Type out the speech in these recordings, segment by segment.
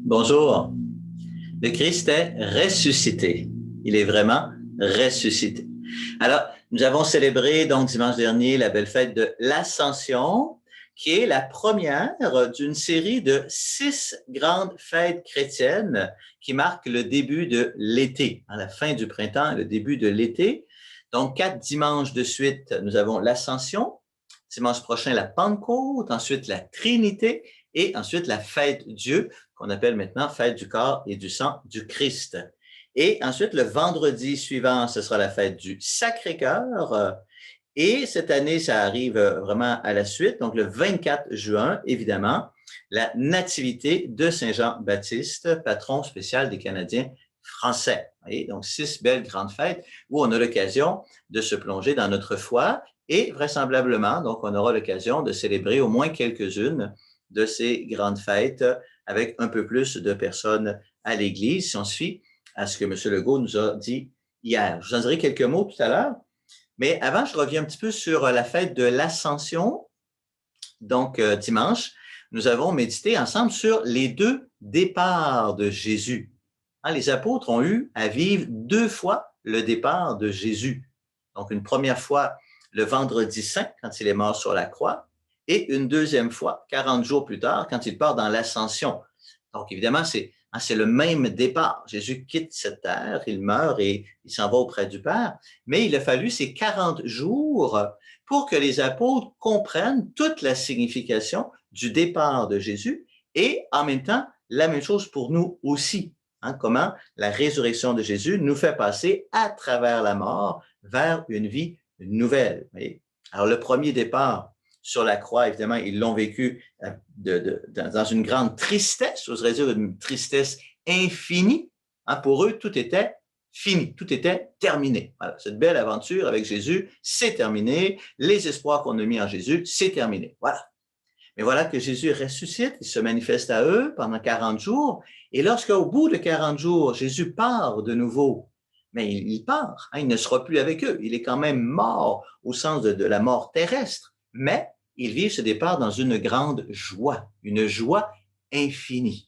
Bonjour. Le Christ est ressuscité. Il est vraiment ressuscité. Alors, nous avons célébré donc dimanche dernier la belle fête de l'Ascension, qui est la première d'une série de 6 grandes fêtes chrétiennes qui marquent le début de l'été, à la fin du printemps, le début de l'été. Donc, 4 dimanches de suite, nous avons l'Ascension, dimanche prochain la Pentecôte, ensuite la Trinité et ensuite la fête Dieu, qu'on appelle maintenant fête du corps et du sang du Christ. Et ensuite, le vendredi suivant, ce sera la fête du Sacré-Cœur. Et cette année, ça arrive vraiment à la suite. Donc, le 24 juin, évidemment, la nativité de Saint-Jean-Baptiste, patron spécial des Canadiens français. Et donc, 6 belles grandes fêtes où on a l'occasion de se plonger dans notre foi et vraisemblablement, donc, on aura l'occasion de célébrer au moins quelques-unes de ces grandes fêtes avec un peu plus de personnes à l'Église, si on se fie à ce que M. Legault nous a dit hier. Je vous en dirai quelques mots tout à l'heure, mais avant, je reviens un petit peu sur la fête de l'Ascension. Donc, dimanche, nous avons médité ensemble sur les 2 départs de Jésus. Les apôtres ont eu à vivre 2 fois le départ de Jésus. Donc, une première fois, le vendredi saint, quand il est mort sur la croix, et une deuxième fois, 40 jours plus tard, quand il part dans l'Ascension. Donc, évidemment, c'est le même départ. Jésus quitte cette terre, il meurt et il s'en va auprès du Père. Mais il a fallu ces 40 jours pour que les apôtres comprennent toute la signification du départ de Jésus et en même temps, la même chose pour nous aussi. Comment la résurrection de Jésus nous fait passer à travers la mort vers une vie nouvelle. Alors, le premier départ sur la croix, évidemment, ils l'ont vécu dans une grande tristesse, j'oserais dire une tristesse infinie. Pour eux, tout était fini, tout était terminé. Voilà, cette belle aventure avec Jésus, c'est terminé. Les espoirs qu'on a mis en Jésus, c'est terminé. Voilà. Mais voilà que Jésus ressuscite, il se manifeste à eux pendant 40 jours. Et lorsqu'au bout de 40 jours, Jésus part de nouveau, mais il part, il ne sera plus avec eux. Il est quand même mort au sens de la mort terrestre. Mais ils vivent ce départ dans une grande joie, une joie infinie.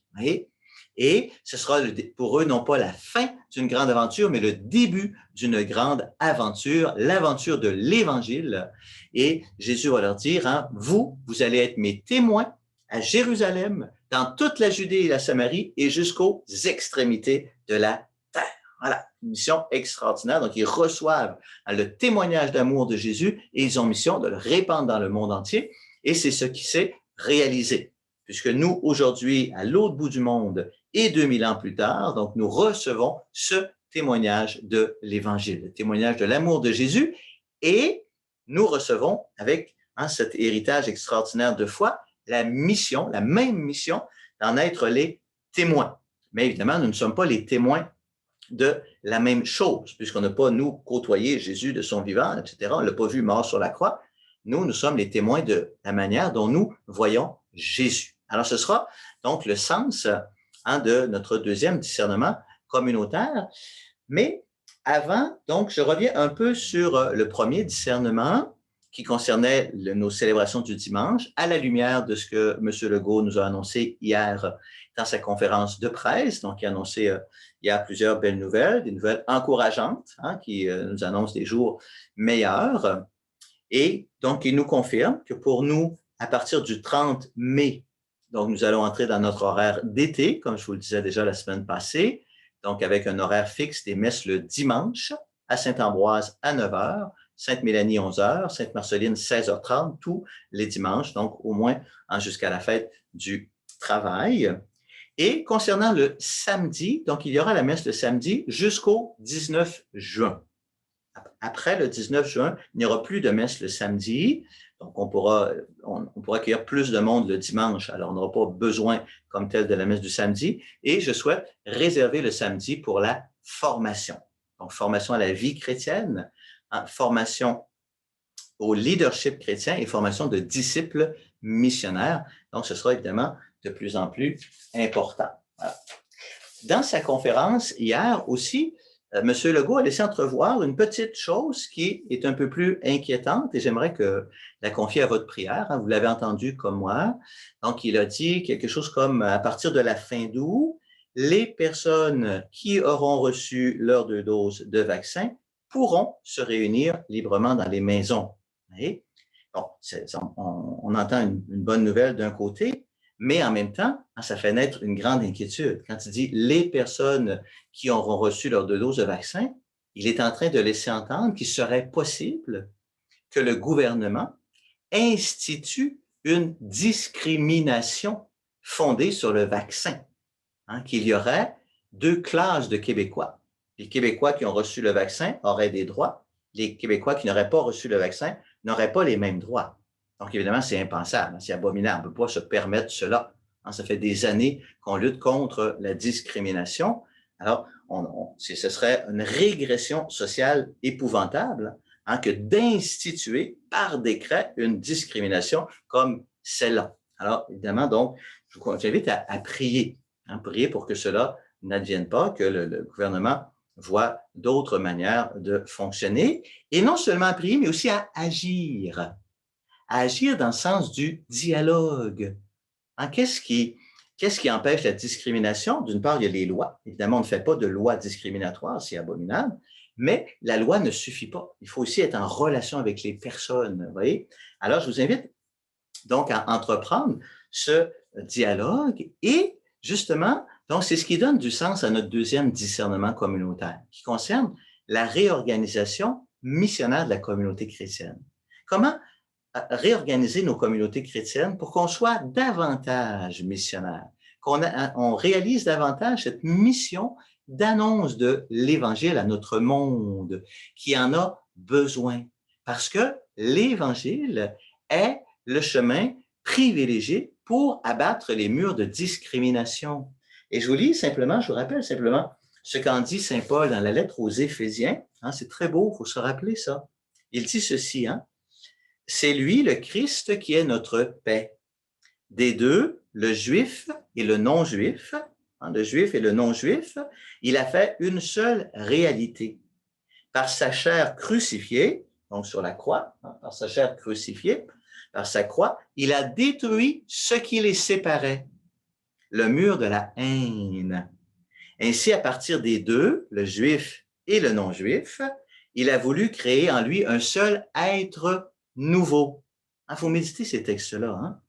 Et ce sera pour eux non pas la fin d'une grande aventure, mais le début d'une grande aventure, l'aventure de l'Évangile. Et Jésus va leur dire, vous allez être mes témoins à Jérusalem, dans toute la Judée et la Samarie et jusqu'aux extrémités de la terre. Voilà, une mission extraordinaire. Donc, ils reçoivent le témoignage d'amour de Jésus et ils ont mission de le répandre dans le monde entier. Et c'est ce qui s'est réalisé. Puisque nous, aujourd'hui, à l'autre bout du monde et 2000 ans plus tard, donc nous recevons ce témoignage de l'Évangile, le témoignage de l'amour de Jésus et nous recevons avec cet héritage extraordinaire de foi, la mission, la même mission d'en être les témoins. Mais évidemment, nous ne sommes pas les témoins de la même chose, puisqu'on n'a pas, nous, côtoyé Jésus de son vivant, etc. On ne l'a pas vu mort sur la croix. Nous sommes les témoins de la manière dont nous voyons Jésus. Alors, ce sera donc le sens de notre deuxième discernement communautaire. Mais avant, donc, je reviens un peu sur le premier discernement qui concernait nos célébrations du dimanche à la lumière de ce que M. Legault nous a annoncé hier dans sa conférence de presse. Donc, il a annoncé hier plusieurs belles nouvelles, des nouvelles encourageantes qui nous annoncent des jours meilleurs. Et donc, il nous confirme que pour nous, à partir du 30 mai, donc nous allons entrer dans notre horaire d'été, comme je vous le disais déjà la semaine passée, donc avec un horaire fixe des messes le dimanche, à Saint-Ambroise à 9 h, Sainte-Mélanie 11 h, Sainte-Marceline 16 h 30, tous les dimanches, donc au moins jusqu'à la fête du travail. Et concernant le samedi, donc il y aura la messe le samedi jusqu'au 19 juin. Après le 19 juin, il n'y aura plus de messe le samedi. Donc, on pourra accueillir plus de monde le dimanche. Alors, on n'aura pas besoin comme tel de la messe du samedi. Et je souhaite réserver le samedi pour la formation. Donc, formation à la vie chrétienne, formation au leadership chrétien et formation de disciples missionnaires. Donc, ce sera évidemment de plus en plus important. Voilà. Dans sa conférence hier aussi, M. Legault a laissé entrevoir une petite chose qui est un peu plus inquiétante et j'aimerais la confier à votre prière. Hein. Vous l'avez entendu comme moi. Donc, il a dit quelque chose comme à partir de la fin d'août, les personnes qui auront reçu leurs 2 doses de vaccin pourront se réunir librement dans les maisons. Et, bon, on entend une bonne nouvelle d'un côté, mais en même temps, ça fait naître une grande inquiétude. Quand il dit les personnes qui auront reçu leurs 2 doses de vaccin, il est en train de laisser entendre qu'il serait possible que le gouvernement institue une discrimination fondée sur le vaccin. Hein, qu'il y aurait 2 classes de Québécois. Les Québécois qui ont reçu le vaccin auraient des droits. Les Québécois qui n'auraient pas reçu le vaccin n'auraient pas les mêmes droits. Donc, évidemment, c'est impensable, c'est abominable. On ne peut pas se permettre cela. Hein, ça fait des années qu'on lutte contre la discrimination. Alors, ce serait une régression sociale épouvantable hein, que d'instituer par décret une discrimination comme celle-là. Alors, évidemment, donc, je vous invite à prier. Hein, prier pour que cela n'advienne pas, que le gouvernement voit d'autres manières de fonctionner. Et non seulement à prier, mais aussi à agir. À agir dans le sens du dialogue. Hein, qu'est-ce qui empêche la discrimination? D'une part, il y a les lois. Évidemment, on ne fait pas de loi discriminatoire, c'est abominable. Mais la loi ne suffit pas. Il faut aussi être en relation avec les personnes. Vous voyez? Alors, je vous invite donc à entreprendre ce dialogue et justement, donc c'est ce qui donne du sens à notre deuxième discernement communautaire, qui concerne la réorganisation missionnaire de la communauté chrétienne. Comment réorganiser nos communautés chrétiennes pour qu'on soit davantage missionnaires, qu'on réalise davantage cette mission d'annonce de l'Évangile à notre monde qui en a besoin. Parce que l'Évangile est le chemin privilégié pour abattre les murs de discrimination. Et je vous rappelle simplement ce qu'en dit saint Paul dans la lettre aux Éphésiens. Hein, c'est très beau, il faut se rappeler ça. Il dit ceci, hein, c'est lui, le Christ, qui est notre paix. Des deux, le juif et le non-juif, hein, le juif et le non-juif, il a fait une seule réalité. Par sa chair crucifiée, donc sur la croix, hein, par sa chair crucifiée, par sa croix, il a détruit ce qui les séparait, le mur de la haine. Ainsi, à partir des deux, le juif et le non-juif, il a voulu créer en lui un seul être nouveau. Il faut méditer ces textes-là. Hein?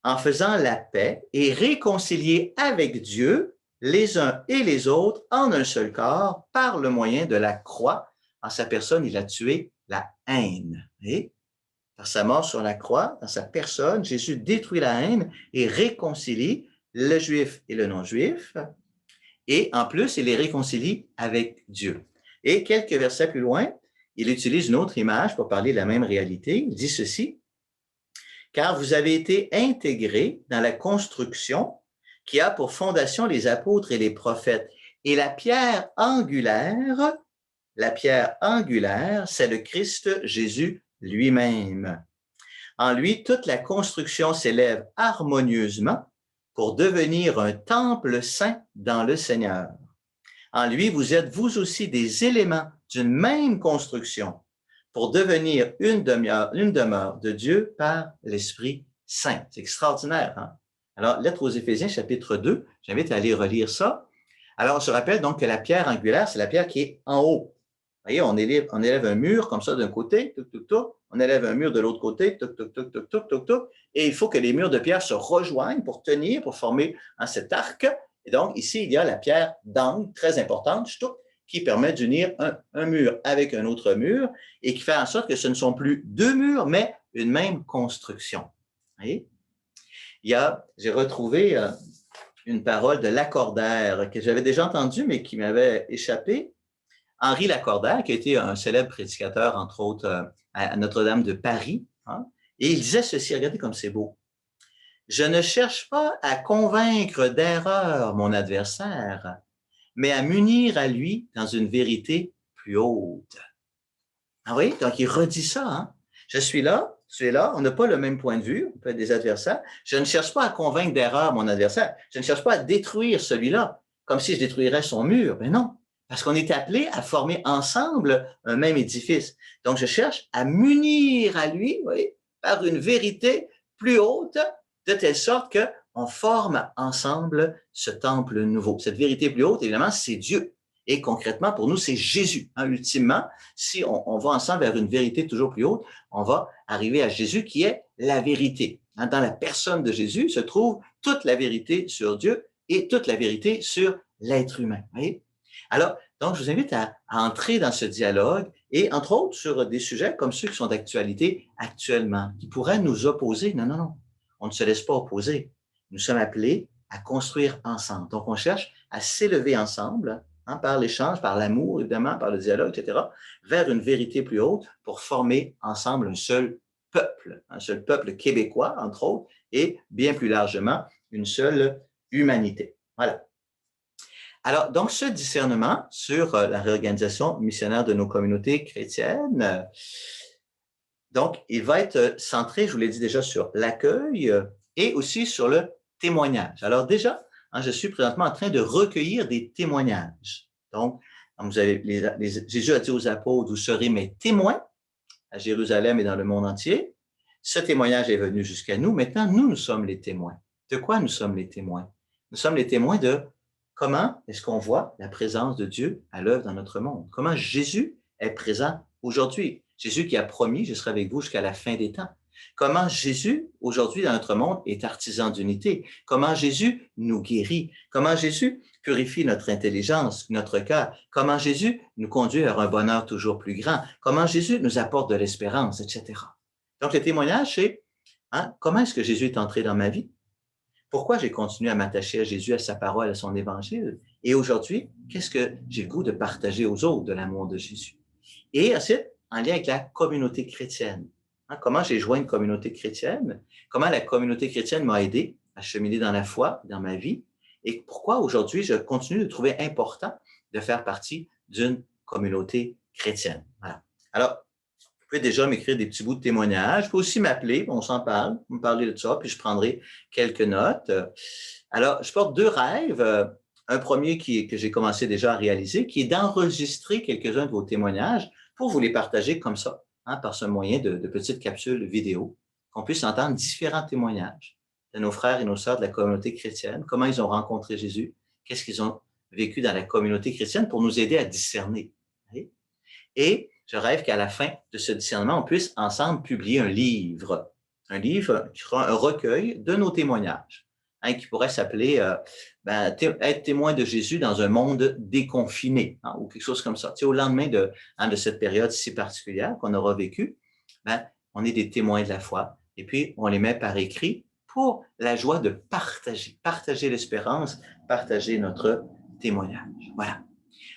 En faisant la paix et réconcilier avec Dieu les uns et les autres en un seul corps par le moyen de la croix. En sa personne, il a tué la haine. Et par sa mort sur la croix, dans sa personne, Jésus détruit la haine et réconcilie le juif et le non-juif. Et en plus, il les réconcilie avec Dieu. Et quelques versets plus loin, il utilise une autre image pour parler de la même réalité. Il dit ceci, « Car vous avez été intégrés dans la construction qui a pour fondation les apôtres et les prophètes. Et la pierre angulaire, c'est le Christ Jésus lui-même. En lui, toute la construction s'élève harmonieusement pour devenir un temple saint dans le Seigneur. En lui, vous êtes vous aussi des éléments d'une même construction pour devenir une demeure de Dieu par l'Esprit Saint. C'est extraordinaire. Hein? Alors, lettre aux Éphésiens, chapitre 2, j'invite à aller relire ça. Alors, on se rappelle donc que la pierre angulaire, c'est la pierre qui est en haut. Vous voyez, on élève un mur comme ça d'un côté, on élève un mur de l'autre côté, et il faut que les murs de pierre se rejoignent pour tenir, pour former cet arc. Et donc, ici, il y a la pierre d'angle, très importante, qui permet d'unir un mur avec un autre mur et qui fait en sorte que ce ne sont plus 2 murs, mais une même construction. Vous voyez? J'ai retrouvé une parole de Lacordaire que j'avais déjà entendue, mais qui m'avait échappé. Henri Lacordaire, qui a été un célèbre prédicateur, entre autres, à Notre-Dame de Paris, hein, et il disait ceci, regardez comme c'est beau. « Je ne cherche pas à convaincre d'erreur mon adversaire, mais à m'unir à lui dans une vérité plus haute. » Ah oui, donc il redit ça. Hein? Je suis là, tu es là, on n'a pas le même point de vue, on peut être des adversaires. Je ne cherche pas à convaincre d'erreur mon adversaire. Je ne cherche pas à détruire celui-là, comme si je détruirais son mur. Mais non, Parce qu'on est appelé à former ensemble un même édifice. Donc, je cherche à m'unir à lui, vous voyez, par une vérité plus haute, de telle sorte qu'on forme ensemble ce temple nouveau. Cette vérité plus haute, évidemment, c'est Dieu. Et concrètement, pour nous, c'est Jésus. Hein, ultimement, si on va ensemble vers une vérité toujours plus haute, on va arriver à Jésus qui est la vérité. Hein, dans la personne de Jésus se trouve toute la vérité sur Dieu et toute la vérité sur l'être humain. Vous voyez? Alors, donc, je vous invite à entrer dans ce dialogue et, entre autres, sur des sujets comme ceux qui sont d'actualité actuellement, qui pourraient nous opposer. Non, non, non. On ne se laisse pas opposer. Nous sommes appelés à construire ensemble. Donc, on cherche à s'élever ensemble, hein, par l'échange, par l'amour, évidemment, par le dialogue, etc., vers une vérité plus haute pour former ensemble un seul peuple québécois, entre autres, et bien plus largement, une seule humanité. Voilà. Alors, donc, ce discernement sur la réorganisation missionnaire de nos communautés chrétiennes, donc, il va être centré, je vous l'ai dit déjà, sur l'accueil et aussi sur le témoignage. Alors déjà, hein, je suis présentement en train de recueillir des témoignages. Donc, vous avez Jésus a dit aux apôtres, vous serez mes témoins à Jérusalem et dans le monde entier. Ce témoignage est venu jusqu'à nous. Maintenant, nous sommes les témoins. De quoi nous sommes les témoins? Nous sommes les témoins de comment est-ce qu'on voit la présence de Dieu à l'œuvre dans notre monde? Comment Jésus est présent aujourd'hui? Jésus qui a promis, je serai avec vous jusqu'à la fin des temps. Comment Jésus, aujourd'hui dans notre monde, est artisan d'unité? Comment Jésus nous guérit? Comment Jésus purifie notre intelligence, notre cœur? Comment Jésus nous conduit vers un bonheur toujours plus grand? Comment Jésus nous apporte de l'espérance, etc. Donc, le témoignage, c'est hein, comment est-ce que Jésus est entré dans ma vie? Pourquoi j'ai continué à m'attacher à Jésus, à sa parole, à son évangile? Et aujourd'hui, qu'est-ce que j'ai le goût de partager aux autres de l'amour de Jésus? Et ensuite, en lien avec la communauté chrétienne. Hein, comment j'ai joint une communauté chrétienne? Comment la communauté chrétienne m'a aidé à cheminer dans la foi, dans ma vie? Et pourquoi aujourd'hui, je continue de trouver important de faire partie d'une communauté chrétienne? Voilà. Alors, vous pouvez déjà m'écrire des petits bouts de témoignage. Vous pouvez aussi m'appeler, on s'en parle, vous me parlez de ça, puis je prendrai quelques notes. Alors, je porte deux rêves. Un premier que j'ai commencé déjà à réaliser, qui est d'enregistrer quelques-uns de vos témoignages pour vous les partager comme ça, hein, par ce moyen de petites capsules vidéo, qu'on puisse entendre différents témoignages de nos frères et nos sœurs de la communauté chrétienne, comment ils ont rencontré Jésus, qu'est-ce qu'ils ont vécu dans la communauté chrétienne pour nous aider à discerner. Et je rêve qu'à la fin de ce discernement, on puisse ensemble publier un livre qui sera un recueil de nos témoignages, hein, qui pourrait s'appeler être témoin de Jésus dans un monde déconfiné, hein, ou quelque chose comme ça. Tu sais, au lendemain de cette période si particulière qu'on aura vécue, on est des témoins de la foi, et puis on les met par écrit pour la joie de partager l'espérance, partager notre témoignage. Voilà.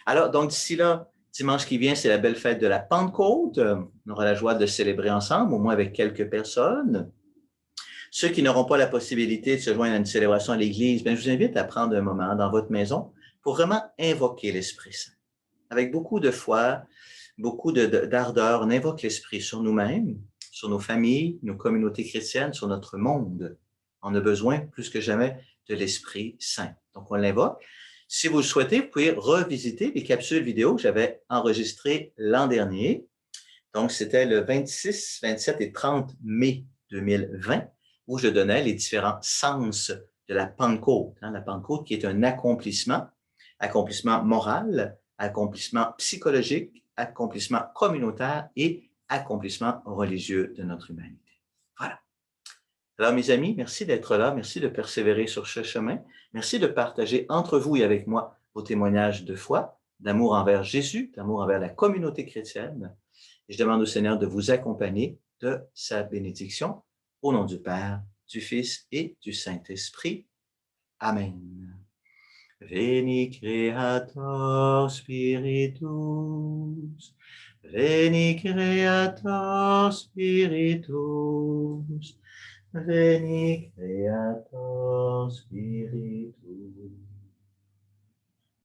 Alors, donc d'ici là, dimanche qui vient, c'est la belle fête de la Pentecôte. On aura la joie de célébrer ensemble, au moins avec quelques personnes. Ceux qui n'auront pas la possibilité de se joindre à une célébration à l'église, je vous invite à prendre un moment dans votre maison pour vraiment invoquer l'Esprit Saint. Avec beaucoup de foi, beaucoup d'ardeur, on invoque l'Esprit sur nous-mêmes, sur nos familles, nos communautés chrétiennes, sur notre monde. On a besoin plus que jamais de l'Esprit Saint. Donc, on l'invoque. Si vous le souhaitez, vous pouvez revisiter les capsules vidéo que j'avais enregistrées l'an dernier. Donc, c'était le 26, 27 et 30 mai 2020, où je donnais les différents sens de la Pentecôte. Hein, la Pentecôte qui est un accomplissement moral, accomplissement psychologique, accomplissement communautaire et accomplissement religieux de notre humanité. Voilà. Alors, mes amis, merci d'être là. Merci de persévérer sur ce chemin. Merci de partager entre vous et avec moi vos témoignages de foi, d'amour envers Jésus, d'amour envers la communauté chrétienne. Et je demande au Seigneur de vous accompagner de sa bénédiction. Au nom du Père, du Fils et du Saint-Esprit. Amen. Veni Creator Spiritus, Veni Creator Spiritus, Veni Creator Spiritus.